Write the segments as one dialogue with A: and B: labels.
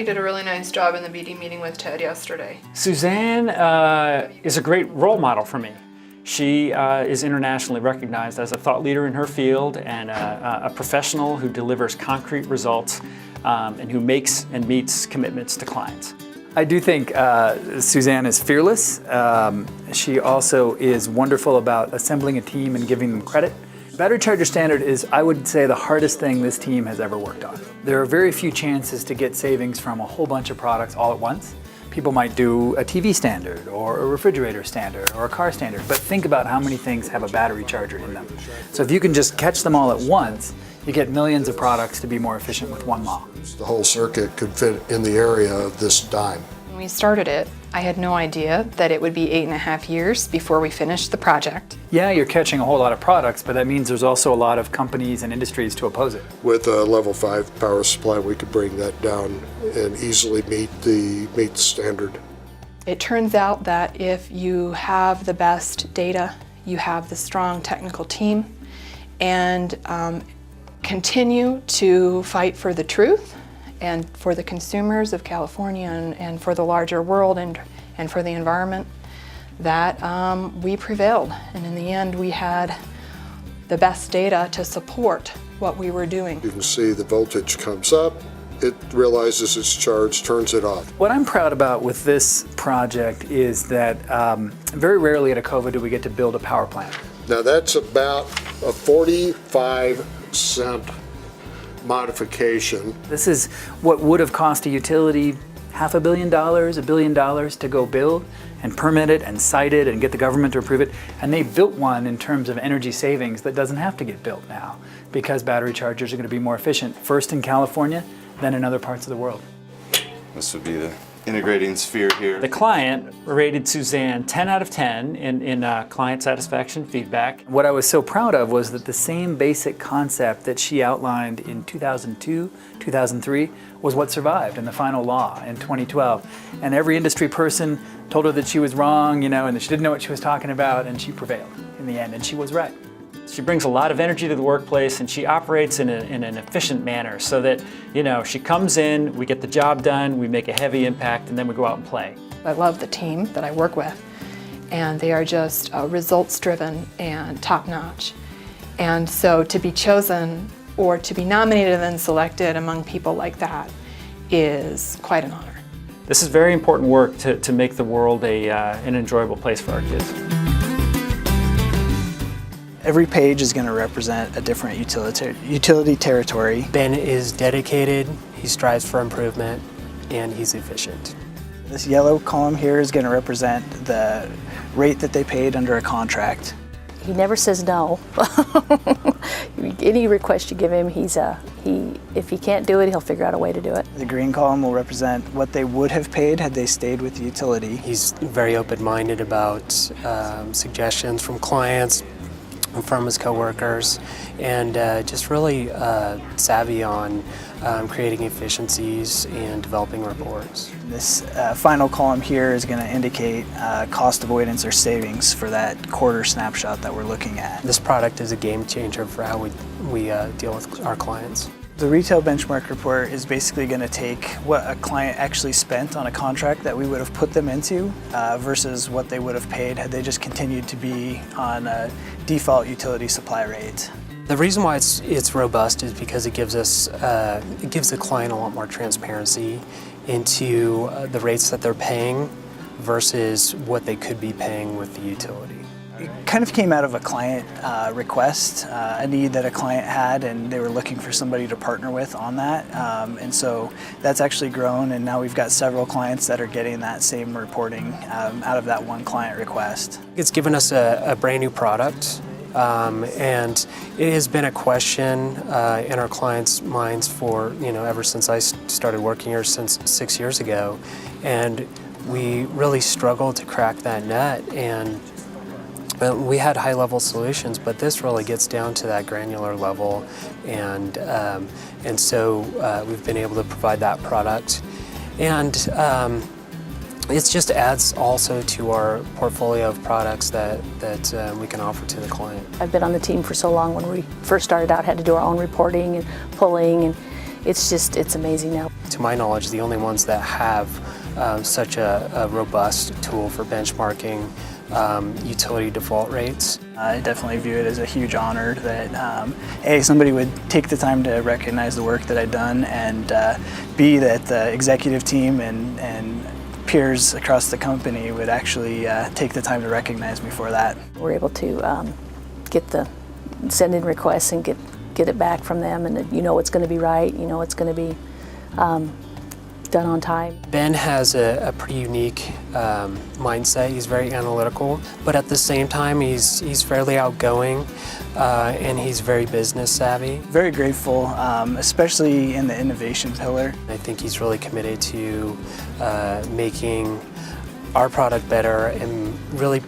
A: you did a really nice job in the BD meeting with Ted yesterday.
B: Suzanne is a great role model for me. She is internationally recognized as a thought leader in her field and a professional who delivers concrete results and who makes and meets commitments to clients.
C: I do think Suzanne is fearless. She also is wonderful about assembling a team and giving them credit. Battery charger standard is, I would say, the hardest thing this team has ever worked on. There are very few chances to get savings from a whole bunch of products all at once. People might do a TV standard or a refrigerator standard or a car standard, but think about how many things have a battery charger in them. So if you can just catch them all at once, you get millions of products to be more efficient with one mile.
D: The whole circuit could fit in the area of this dime.
A: When we started it, I had no idea that it would be 8.5 years before we finished the project.
C: Yeah, you're catching a whole lot of products, but that means there's also a lot of companies and industries to oppose it.
D: With a level 5 power supply, we could bring that down and easily meet the standard.
A: It turns out that if you have the best data, you have the strong technical team, and continue to fight for the truth and for the consumers of California and for the larger world and for the environment, that we prevailed. And in the end, we had the best data to support what we were doing.
D: You can see the voltage comes up, it realizes it's charged, turns it off.
C: What I'm proud about with this project is that very rarely at Ecova do we get to build a power plant.
D: Now that's about a 45-cent modification.
C: This is what would have cost a utility $500 million, $1 billion to go build and permit it and site it and get the government to approve it. And they built one in terms of energy savings that doesn't have to get built now because battery chargers are going to be more efficient, first in California, then in other parts of the world.
E: This would be the integrating sphere here.
B: The client rated Suzanne 10 out of 10 in client satisfaction feedback.
C: What I was so proud of was that the same basic concept that she outlined in 2002, 2003 was what survived in the final law in 2012. And every industry person told her that she was wrong, and that she didn't know what she was talking about, and she prevailed in the end, and she was right.
B: She brings a lot of energy to the workplace, and she operates in an efficient manner so that, she comes in, we get the job done, we make a heavy impact, and then we go out and play.
A: I love the team that I work with, and they are just results-driven and top-notch. And so to be chosen or to be nominated and then selected among people like that is quite an honor.
B: This is very important work to make the world an enjoyable place for our kids.
F: Every page is going to represent a different utility territory.
G: Ben is dedicated, he strives for improvement, and he's efficient.
F: This yellow column here is going to represent the rate that they paid under a contract.
H: He never says no. Any request you give him, if he can't do it, he'll figure out a way to do it.
F: The green column will represent what they would have paid had they stayed with the utility.
G: He's very open-minded about suggestions from clients, from his coworkers, and just really savvy on creating efficiencies and developing reports.
F: This final column here is going to indicate cost avoidance or savings for that quarter snapshot that we're looking at.
G: This product is a game changer for how we deal with our clients.
F: The retail benchmark report is basically going to take what a client actually spent on a contract that we would have put them into versus what they would have paid had they just continued to be on a default utility supply rate.
G: The reason why it's robust is because it gives the client a lot more transparency into the rates that they're paying versus what they could be paying with the utility.
F: It kind of came out of a client request, a need that a client had, and they were looking for somebody to partner with on that. And so that's actually grown, and now we've got several clients that are getting that same reporting out of that one client request.
G: It's given us a brand new product, and it has been a question in our clients' minds for, ever since I started working here since 6 years ago. And we really struggled to crack that nut, and we had high-level solutions, but this really gets down to that granular level, and so we've been able to provide that product, and it just adds also to our portfolio of products that we can offer to the client.
H: I've been on the team for so long. When we first started out, had to do our own reporting and pulling, it's amazing now.
G: To my knowledge, the only ones that have such a robust tool for benchmarking utility default rates.
F: I definitely view it as a huge honor that A, somebody would take the time to recognize the work that I've done, and B, that the executive team and peers across the company would actually take the time to recognize me for that.
H: We're able to send in requests and get it back from them, and you know it's going to be right, you know it's going to be done on time.
G: Ben has a pretty unique mindset. He's very analytical, but at the same time he's fairly outgoing and he's very business savvy.
F: Very grateful, especially in the innovation pillar.
G: I think he's really committed to making our product better and really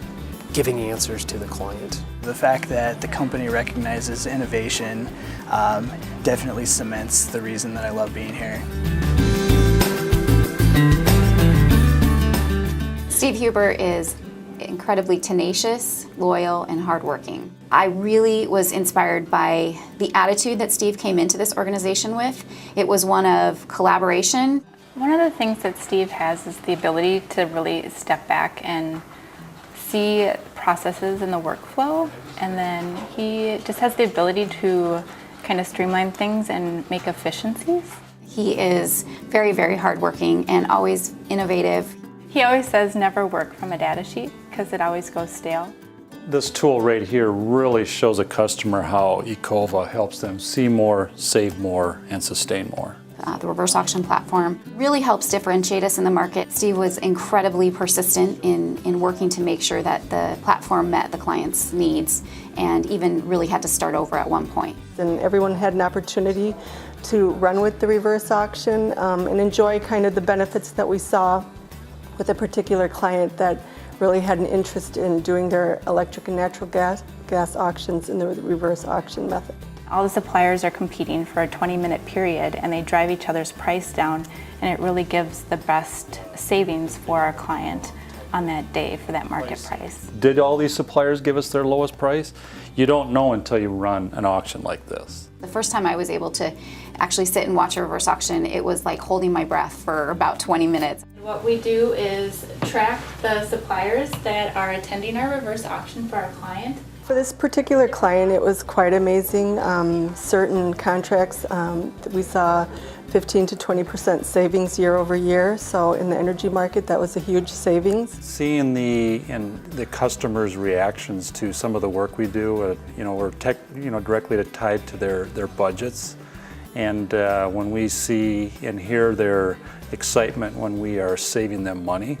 G: giving answers to the client.
F: The fact that the company recognizes innovation definitely cements the reason that I love being here.
I: Steve Huber is incredibly tenacious, loyal, and hardworking. I really was inspired by the attitude that Steve came into this organization with. It was one of collaboration.
J: One of the things that Steve has is the ability to really step back and see processes in the workflow, and then he just has the ability to kind of streamline things and make efficiencies.
I: He is very, very hardworking and always innovative.
J: He always says never work from a data sheet because it always goes stale.
K: This tool right here really shows a customer how Ecova helps them see more, save more, and sustain more.
I: The reverse auction platform really helps differentiate us in the market. Steve was incredibly persistent in working to make sure that the platform met the client's needs, and even really had to start over at one point.
L: And everyone had an opportunity to run with the reverse auction and enjoy kind of the benefits that we saw with a particular client that really had an interest in doing their electric and natural gas auctions in the reverse auction method.
J: All the suppliers are competing for a 20-minute period, and they drive each other's price down, and it really gives the best savings for our client on that day for that market price.
K: Did all these suppliers give us their lowest price? You don't know until you run an auction like this.
I: The first time I was able to actually sit and watch a reverse auction, it was like holding my breath for about 20 minutes.
J: What we do is track the suppliers that are attending our reverse auction for our client.
L: For this particular client, it was quite amazing. Certain contracts, we saw 15 to 20% savings year over year. So in the energy market, that was a huge savings.
K: Seeing the customers' reactions to some of the work we do, we're directly tied to their budgets, and when we see and hear their excitement when we are saving them money,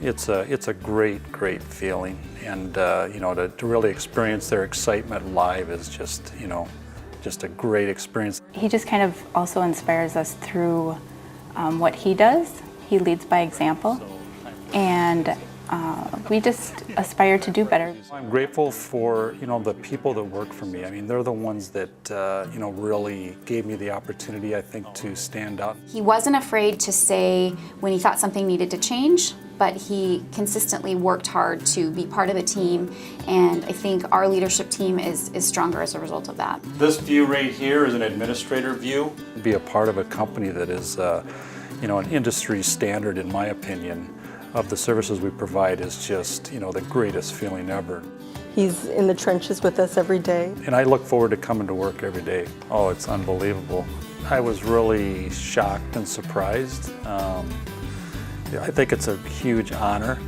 K: it's a great feeling, and to really experience their excitement live is just a great experience.
J: He just kind of also inspires us through what he does. He leads by example, and we just aspire to do better.
K: I'm grateful for the people that work for me. I mean, they're the ones that really gave me the opportunity, I think, to stand out.
I: He wasn't afraid to say when he thought something needed to change, but he consistently worked hard to be part of the team, and I think our leadership team is stronger as a result of that.
K: This view right here is an administrator view. Be a part of a company that is an industry standard, in my opinion, of the services we provide is just the greatest feeling ever.
L: He's in the trenches with us every day.
K: And I look forward to coming to work every day. Oh, it's unbelievable. I was really shocked and surprised. I think it's a huge honor.